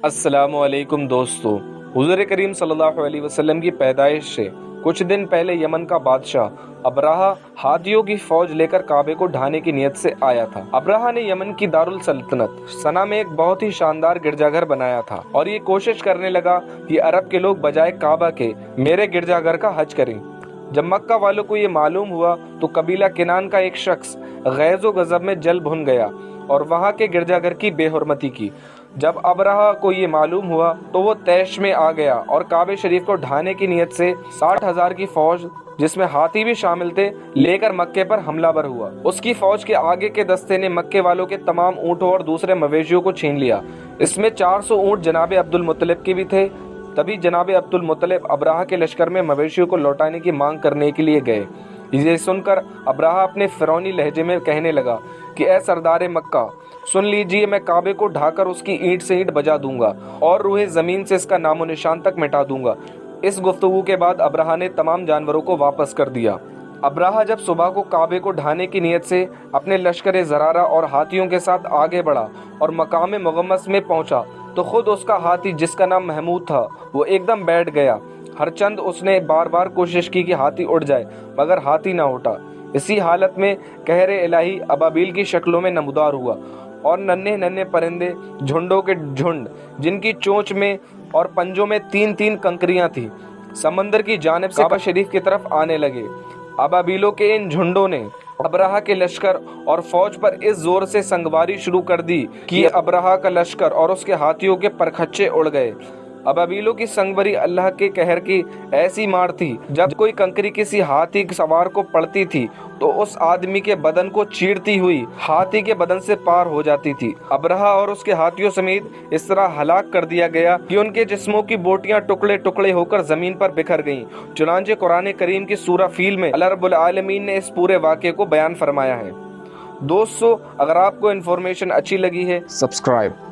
السلام علیکم دوستو، حضور کریم صلی اللہ علیہ وسلم کی پیدائش سے کچھ دن پہلے یمن کا بادشاہ ابراہا ہاتھیوں کی فوج لے کر کعبے کو ڈھانے کی نیت سے آیا تھا۔ ابراہا نے یمن کی دارالسلطنت سنا میں ایک بہت ہی شاندار گرجا گھر بنایا تھا اور یہ کوشش کرنے لگا کہ عرب کے لوگ بجائے کعبہ کے میرے گرجا گھر کا حج کریں۔ جب مکہ والوں کو یہ معلوم ہوا تو قبیلہ کنان کا ایک شخص غیظ و غضب میں جل بھن گیا اور وہاں کے گرجا گھر کی بے حرمتی کی۔ جب ابراہا کو یہ معلوم ہوا تو وہ طیش میں آ گیا اور کعبہ شریف کو ڈھانے کی نیت سے 60,000 کی فوج، جس میں ہاتھی بھی شامل تھے، لے کر مکے پر حملہ ور ہوا۔ اس کی فوج کے آگے کے دستے نے مکے والوں کے تمام اونٹوں اور دوسرے مویشیوں کو چھین لیا۔ اس میں 400 اونٹ جناب عبد المطلب کے بھی تھے۔ تبھی جناب عبد المطلب ابراہا کے لشکر میں مویشیوں کو لوٹانے کی مانگ کرنے کے لیے گئے۔ یہ سن کر ابراہا اپنے فرعونی لہجے میں کہنے لگا کہ اے سردار مکہ، سن لیجئے، میں کعبے کو ڈھا کر اس کی اینٹ سے اینٹ بجا دوں گا اور روح زمین سے اس کا نام و نشان تک مٹا دوں گا۔ اس گفتگو کے بعد ابراہا نے تمام جانوروں کو واپس کر دیا۔ ابراہا جب صبح کو کعبے کو ڈھانے کی نیت سے اپنے لشکر زرارہ اور ہاتھیوں کے ساتھ آگے بڑھا اور مقام مغمس میں پہنچا تو خود اس کا ہاتھی، جس کا نام محمود تھا، وہ ایک دم بیٹھ گیا۔ ہر چند اس نے بار بار کوشش کی کہ ہاتھی اڑ جائے، مگر ہاتھی نہ اٹھا۔ اسی حالت میں قہر الہی ابابیل کی شکلوں میں نمودار ہوا اور ننھے ننھے پرندے جھنڈوں کے جھنڈ، جن کی چونچ میں اور پنجوں میں 3 کنکریاں تھیں، سمندر کی جانب سے کعبہ شریف کی طرف آنے لگے۔ ابابیلوں کے ان جھنڈوں نے ابراہا کے لشکر اور فوج پر اس زور سے سنگواری شروع کر دی کہ ابراہا کا لشکر اور اس کے ہاتھیوں کے پرکھچے اڑ گئے۔ ابابیلوں کی سنگبری اللہ کے قہر کی ایسی مار تھی، جب کوئی کنکری کسی ہاتھی سوار کو پڑتی تھی تو اس آدمی کے بدن کو چیرتی ہوئی ہاتھی کے بدن سے پار ہو جاتی تھی۔ ابراہا اور اس کے ہاتھیوں سمیت اس طرح ہلاک کر دیا گیا کہ ان کے جسموں کی بوٹیاں ٹکڑے ٹکڑے ہو کر زمین پر بکھر گئیں۔ چنانچہ قرآن کریم کی سورہ فیل میں اللہ رب العالمین نے اس پورے واقعے کو بیان فرمایا ہے۔ دوستو، اگر آپ کو انفارمیشن اچھی لگی ہے، سبسکرائب